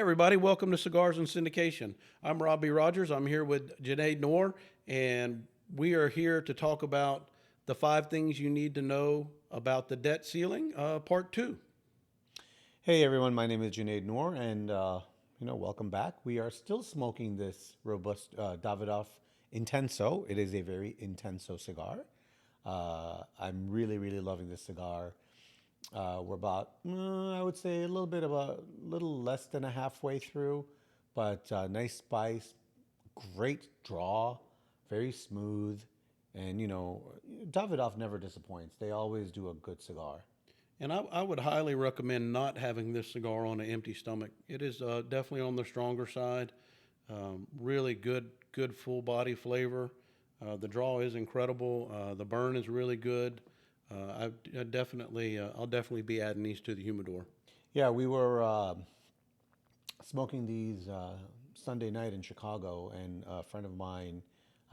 everybody, welcome to Cigars and Syndication. I'm Robbie Rogers. I'm here with Junaid Noor, and we are here to talk about the 5 things you need to know about the debt ceiling, part 2. Hey everyone, my name is Junaid Noor, and welcome back. We are still smoking this robust Davidoff Intenso. It is a very intenso cigar. I'm really, really loving this cigar. We're about, I would say, a little less than a halfway through, but nice spice, great draw, very smooth, and Davidoff never disappoints. They always do a good cigar. And I would highly recommend not having this cigar on an empty stomach. It is definitely on the stronger side. Really good full body flavor. The draw is incredible. The burn is really good. I'll definitely be adding these to the humidor. Yeah, we were smoking these Sunday night in Chicago, and a friend of mine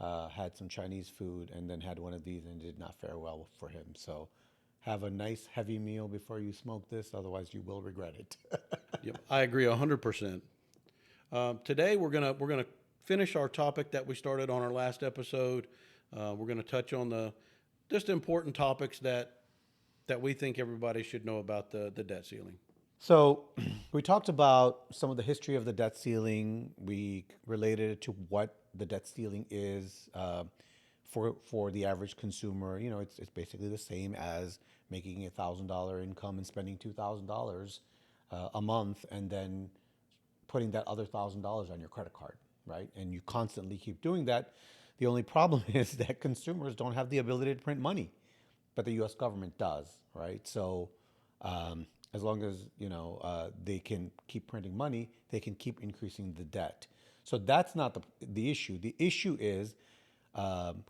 had some Chinese food and then had one of these and it did not fare well for him. So have a nice heavy meal before you smoke this, otherwise you will regret it. Yep, I agree 100%. Today we're gonna finish our topic that we started on our last episode. We're gonna touch on the just important topics that we think everybody should know about the debt ceiling. So we talked about some of the history of the debt ceiling. We related it to what the debt ceiling is for the average consumer. It's basically the same as making $1,000 income and spending $2,000 a month, and then putting that other $1,000 on your credit card, right? And you constantly keep doing that. The only problem is that consumers don't have the ability to print money, but the U.S. government does, right? So as long as they can keep printing money, they can keep increasing the debt. So that's not the issue. The issue is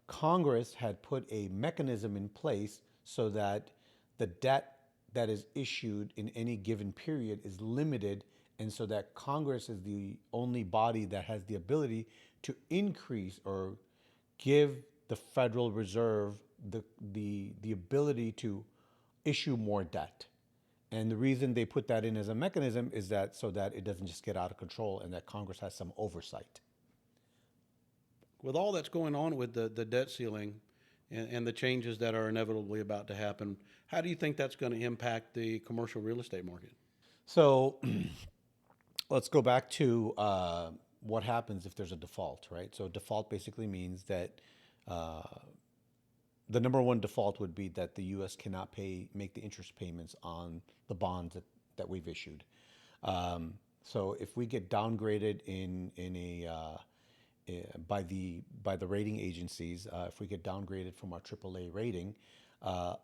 Congress had put a mechanism in place so that the debt that is issued in any given period is limited, and so that Congress is the only body that has the ability to increase or give the Federal Reserve the ability to issue more debt. And the reason they put that in as a mechanism is that so that it doesn't just get out of control and that Congress has some oversight. With all that's going on with the debt ceiling and the changes that are inevitably about to happen, how do you think that's going to impact the commercial real estate market? So let's go back to what happens if there's a default, right? So default basically means that uh, the number one default would be that the U.S. cannot make the interest payments on the bonds that we've issued. So if we get downgraded in a by the rating agencies, if we get downgraded from our AAA rating, uh,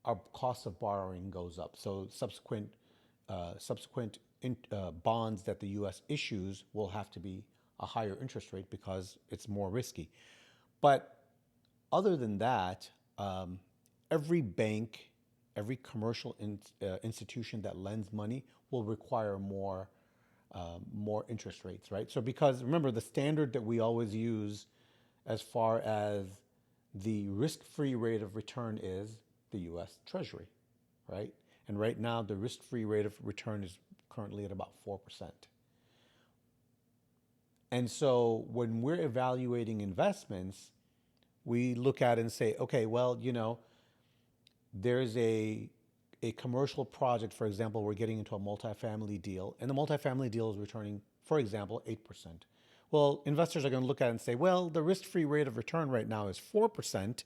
our cost of borrowing goes up. So subsequent bonds that the U.S. issues will have to be a higher interest rate because it's more risky. But other than that, every bank, every commercial institution that lends money will require more interest rates, right? So because remember, the standard that we always use as far as the risk-free rate of return is the U.S. Treasury, right? And right now, the risk-free rate of return is currently at about 4%. And so when we're evaluating investments, we look at it and say, okay, well, there's a commercial project, for example, we're getting into a multifamily deal, and the multifamily deal is returning, for example, 8%. Well, investors are going to look at it and say, well, the risk-free rate of return right now is 4%,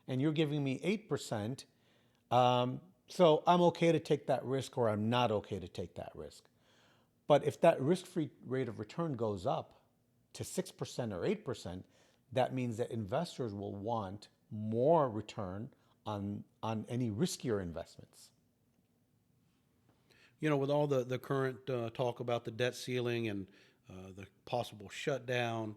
and you're giving me 8%. So I'm okay to take that risk or I'm not okay to take that risk. But if that risk-free rate of return goes up to 6% or 8%, that means that investors will want more return on any riskier investments. With all the current talk about the debt ceiling and the possible shutdown,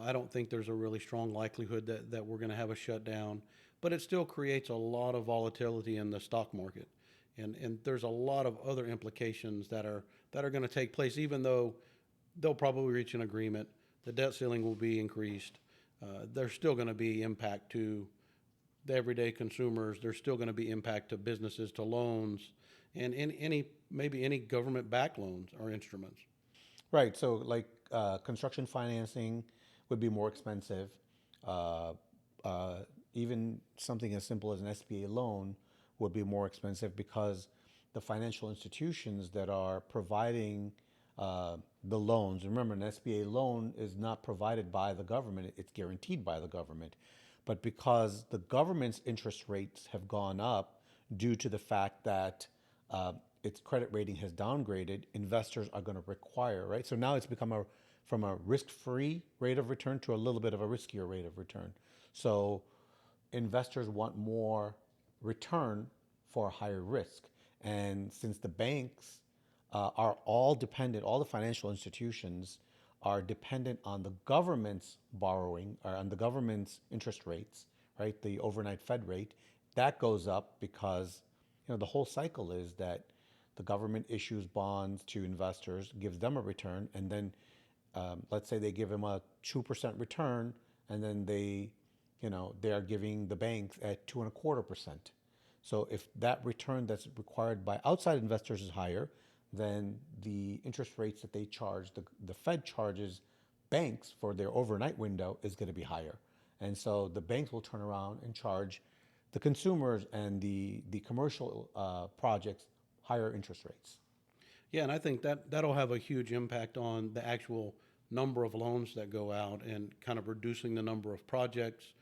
I don't think there's a really strong likelihood that we're going to have a shutdown, but it still creates a lot of volatility in the stock market. And there's a lot of other implications that are going to take place, even though they'll probably reach an agreement. The debt ceiling will be increased. There's still going to be impact to the everyday consumers. There's still going to be impact to businesses, to loans, and maybe any government-backed loans or instruments. Right. So, like construction financing would be more expensive. Uh, uh, Even something as simple as an SBA loan would be more expensive because the financial institutions that are providing the loans, remember, an SBA loan is not provided by the government, it's guaranteed by the government. But because the government's interest rates have gone up due to the fact that its credit rating has downgraded, investors are going to require, right? So now it's become from a risk-free rate of return to a little bit of a riskier rate of return. So investors want more return for a higher risk. And since the banks are all dependent, all the financial institutions are dependent on the government's borrowing or on the government's interest rates, right? The overnight Fed rate, that goes up because the whole cycle is that the government issues bonds to investors, gives them a return, and then let's say they give them a 2% return, and then they are giving the banks at 2.25%. So if that return that's required by outside investors is higher, then the interest rates that they charge, the Fed charges banks for their overnight window is going to be higher. And so the banks will turn around and charge the consumers and the commercial projects higher interest rates. Yeah, and I think that that'll have a huge impact on the actual number of loans that go out and kind of reducing the number of projects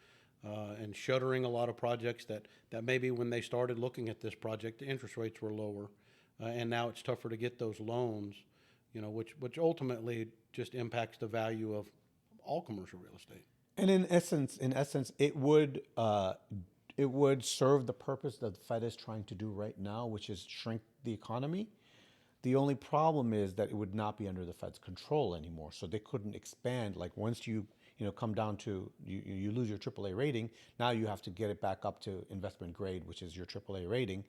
and shuttering a lot of projects that maybe when they started looking at this project, the interest rates were lower, and now it's tougher to get those loans, which ultimately just impacts the value of all commercial real estate. And in essence, it would serve the purpose that the Fed is trying to do right now, which is shrink the economy. The only problem is that it would not be under the Fed's control anymore. So they couldn't expand. Like once you come down to you lose your AAA rating, now you have to get it back up to investment grade, which is your AAA rating.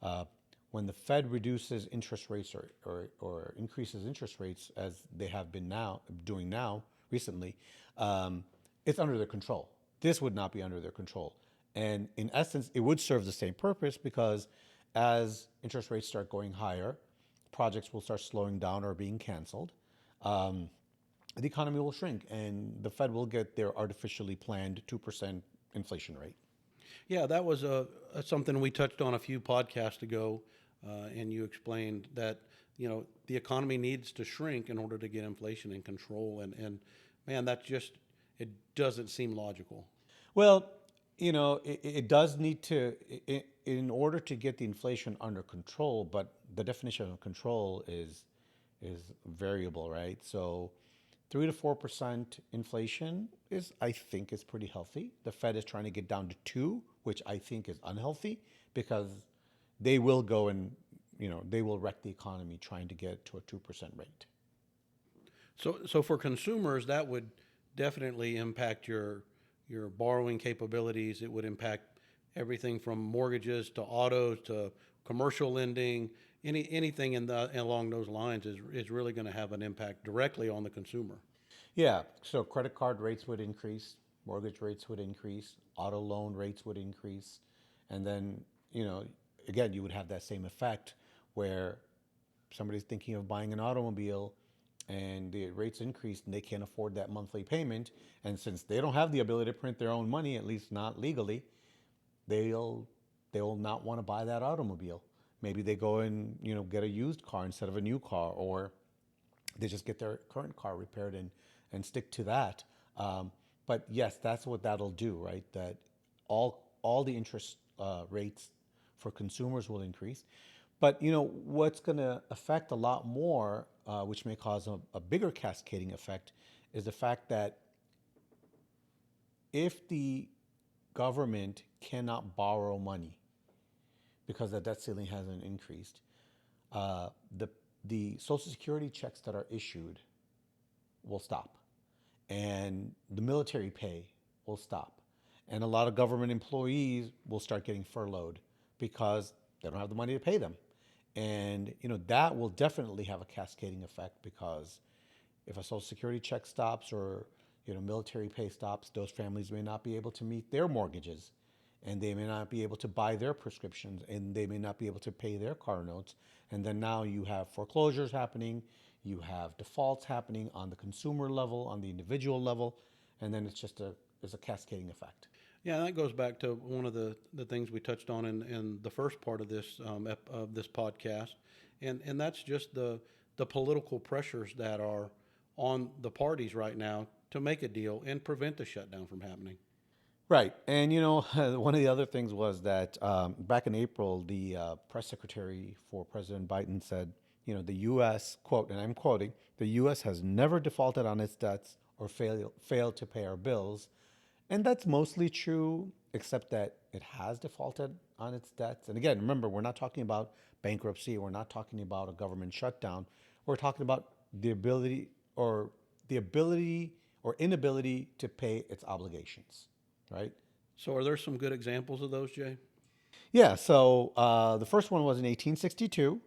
Uh, when the Fed reduces interest rates or increases interest rates as they have been doing now recently, it's under their control. This would not be under their control. And in essence, it would serve the same purpose because as interest rates start going higher, projects will start slowing down or being canceled. Um, the economy will shrink and the Fed will get their artificially planned 2% inflation rate. Yeah, that was something we touched on a few podcasts ago, and you explained that the economy needs to shrink in order to get inflation in control, and man, that just it doesn't seem logical. Well, it does need to, in order to get the inflation under control, but the definition of control is variable, right? So 3 to 4% inflation I think, is pretty healthy. The Fed is trying to get down to 2, which I think is unhealthy because they will go and, they will wreck the economy trying to get to a 2% rate. So for consumers, that would definitely impact your borrowing capabilities. It would impact everything from mortgages to autos to commercial lending. Anything along those lines is really going to have an impact directly on the consumer. Yeah, so credit card rates would increase, mortgage rates would increase, auto loan rates would increase, and then, again, you would have that same effect where somebody's thinking of buying an automobile and the rates increase and they can't afford that monthly payment. And since they don't have the ability to print their own money, at least not legally, they'll they'll not want to buy that automobile. Maybe they go and get a used car instead of a new car, or they just get their current car repaired and stick to that. But yes, that's what that'll do, right? That all the interest rates for consumers will increase. But what's going to affect a lot more, which may cause a bigger cascading effect, is the fact that if the government cannot borrow money because the debt ceiling hasn't increased, uh, the the Social Security checks that are issued will stop, and the military pay will stop, and a lot of government employees will start getting furloughed because they don't have the money to pay them, and that will definitely have a cascading effect because if a Social Security check stops or military pay stops, those families may not be able to meet their mortgages, and they may not be able to buy their prescriptions, and they may not be able to pay their car notes, and then now you have foreclosures happening. You have defaults happening on the consumer level, on the individual level, and then it's a cascading effect. Yeah, that goes back to one of the things we touched on in the first part of this podcast, and that's just the political pressures that are on the parties right now to make a deal and prevent the shutdown from happening. Right. And, one of the other things was that back in April, the press secretary for President Biden said, the U.S., quote, and I'm quoting, the U.S. has never defaulted on its debts or failed to pay our bills. And that's mostly true, except that it has defaulted on its debts. And again, remember, we're not talking about bankruptcy. We're not talking about a government shutdown. We're talking about the ability or inability to pay its obligations, right? So, are there some good examples of those, Jay? Yeah, so the first one was in 1862.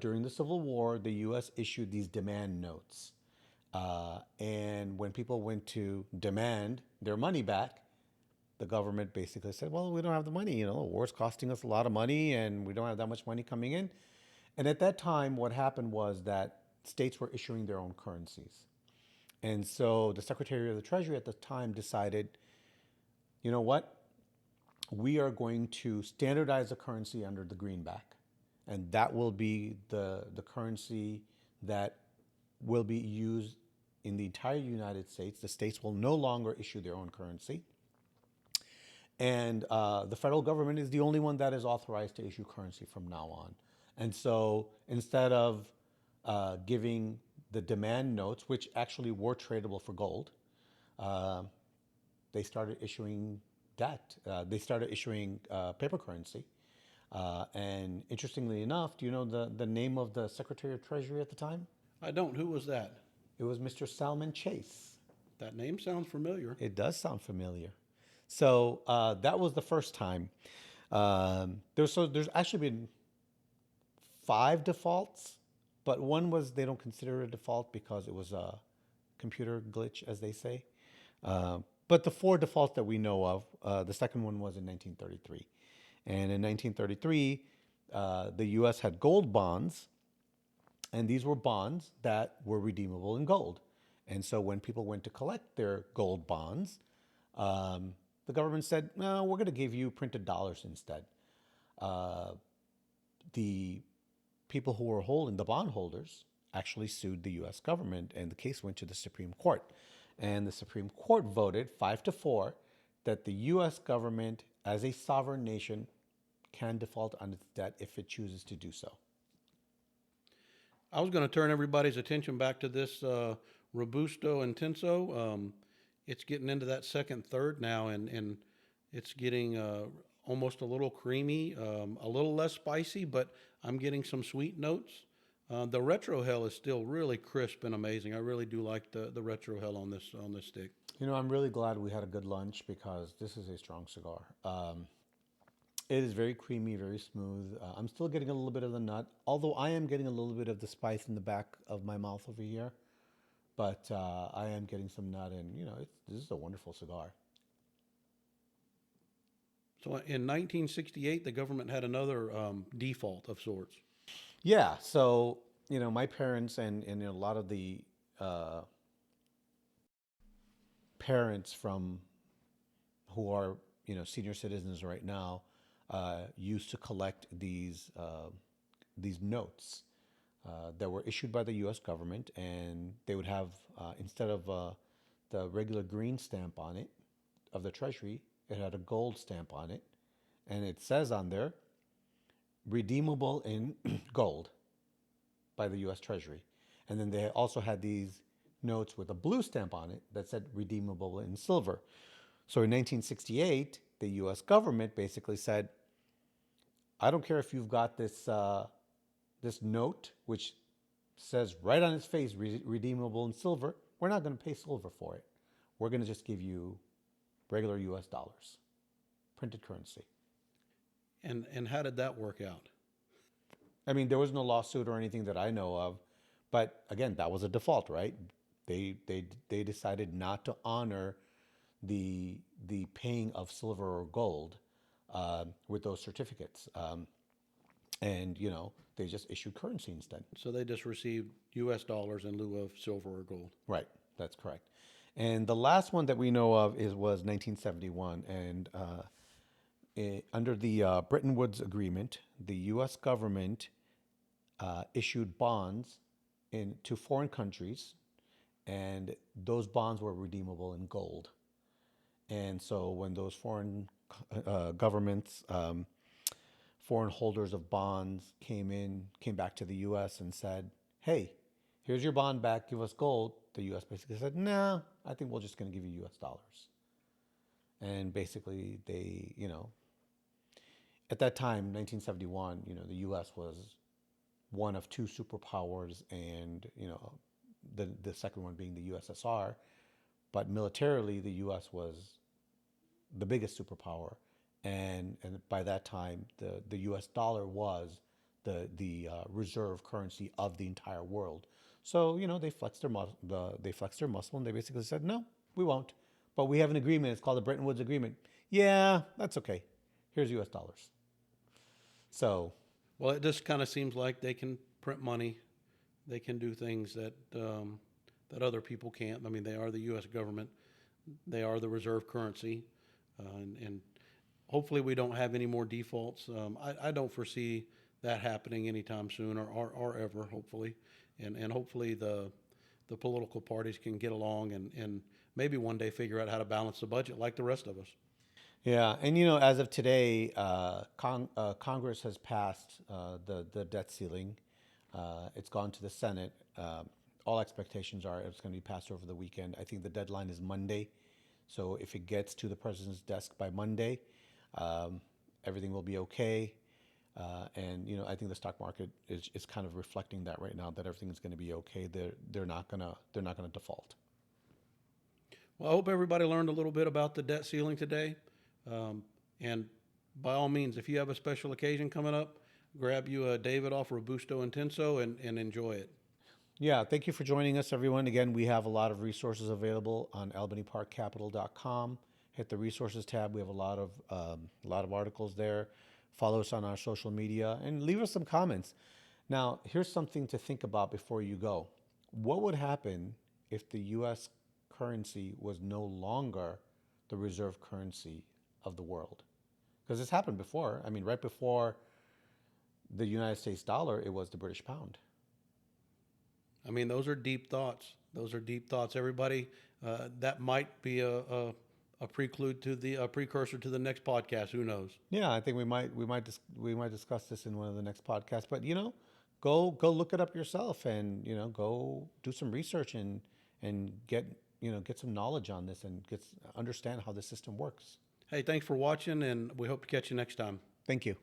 During the Civil War, the U.S. issued these demand notes. And when people went to demand their money back, the government basically said, well, we don't have the money. The war's costing us a lot of money and we don't have that much money coming in. And at that time, what happened was that states were issuing their own currencies. And so the Secretary of the Treasury at the time decided, you know what? We are going to standardize the currency under the greenback. And that will be the currency that will be used in the entire United States. The states will no longer issue their own currency. And the federal government is the only one that is authorized to issue currency from now on. And so instead of giving the demand notes, which actually were tradable for gold, they started issuing debt. They started issuing paper currency. And interestingly enough, do you know the name of the Secretary of Treasury at the time? I don't. Who was that? It was Mr. Salmon Chase. That name sounds familiar. It does sound familiar. So that was the first time. There's actually been 5 defaults, but one was they don't consider it a default because it was a computer glitch, as they say. But the 4 defaults that we know of, the second one was in 1933. And in 1933, the U.S. had gold bonds, and these were bonds that were redeemable in gold. And so when people went to collect their gold bonds, the government said, no, we're going to give you printed dollars instead. The people who were holding, the bondholders, actually sued the U.S. government, and the case went to the Supreme Court. And the Supreme Court voted 5-4 that the U.S. government, as a sovereign nation, can default on its debt if it chooses to do so. I was going to turn everybody's attention back to this Robusto Intenso. It's getting into that second third now, and it's getting almost a little creamy, a little less spicy, but I'm getting some sweet notes. The retro hell is still really crisp and amazing. I really do like the retro hell on this stick. I'm really glad we had a good lunch because this is a strong cigar. It is very creamy, very smooth. I'm still getting a little bit of the nut, although I am getting a little bit of the spice in the back of my mouth over here. But I am getting some nut, and this is a wonderful cigar. So in 1968, the government had another default of sorts. Yeah, so my parents and a lot of the parents from who are senior citizens right now used to collect these notes that were issued by the U.S. government, and they would have instead of the regular green stamp on it of the Treasury, it had a gold stamp on it, and it says on there, redeemable in gold by the U.S. Treasury. And then they also had these notes with a blue stamp on it that said redeemable in silver. So in 1968, the U.S. government basically said, I don't care if you've got this note, which says right on its face, redeemable in silver. We're not going to pay silver for it. We're going to just give you regular U.S. dollars, printed currency. And how did that work out? I mean, there was no lawsuit or anything that I know of, but again, that was a default, right? They decided not to honor the paying of silver or gold with those certificates. and they just issued currency instead. So they just received U.S. dollars in lieu of silver or gold. Right, that's correct. And the last one that we know of was 1971, and under the Bretton Woods Agreement, the U.S. government issued bonds to foreign countries, and those bonds were redeemable in gold. And so when those foreign governments, foreign holders of bonds came back to the U.S. and said, "Hey, here's your bond back. Give us gold." The U.S. basically said, "No, I think we're just going to give you U.S. dollars." And basically, at that time, 1971, the U.S. was one of two superpowers, and the second one being the USSR. But militarily, the U.S. was the biggest superpower, and by that time, the U.S. dollar was the reserve currency of the entire world. So they flexed their muscle, and they basically said, "No, we won't. But we have an agreement. It's called the Bretton Woods Agreement. Yeah, that's okay. Here's U.S. dollars." So, Well, it just kind of seems like they can print money. They can do things that other people can't. I mean, they are the U.S. government. They are the reserve currency. And hopefully we don't have any more defaults. I don't foresee that happening anytime soon or ever, hopefully. And hopefully the political parties can get along and maybe one day figure out how to balance the budget like the rest of us. yeah, and as of today, Congress has passed the debt ceiling. It's gone to the Senate. All expectations are it's going to be passed over the weekend. I think the deadline is Monday. So if it gets to the president's desk by Monday, everything will be okay. And I think the stock market is kind of reflecting that right now, that everything is going to be okay. They're not gonna default. Well, I hope everybody learned a little bit about the debt ceiling today. And by all means, if you have a special occasion coming up, grab you a David off Robusto Intenso and enjoy it. Yeah, thank you for joining us, everyone. Again, we have a lot of resources available on albanyparkcapital.com. Hit the resources tab. We have a lot of articles there. Follow us on our social media and leave us some comments. Now, here's something to think about before you go. What would happen if the U.S. currency was no longer the reserve currency of the world? Because it's happened before. I mean, right before the United States dollar, it was the British pound. I mean, those are deep thoughts. Those are deep thoughts. Everybody, that might be a precursor to the next podcast. Who knows? Yeah, I think we might discuss this in one of the next podcasts. But go look it up yourself, and go do some research and get some knowledge on this and understand how the system works. Hey, thanks for watching, and we hope to catch you next time. Thank you.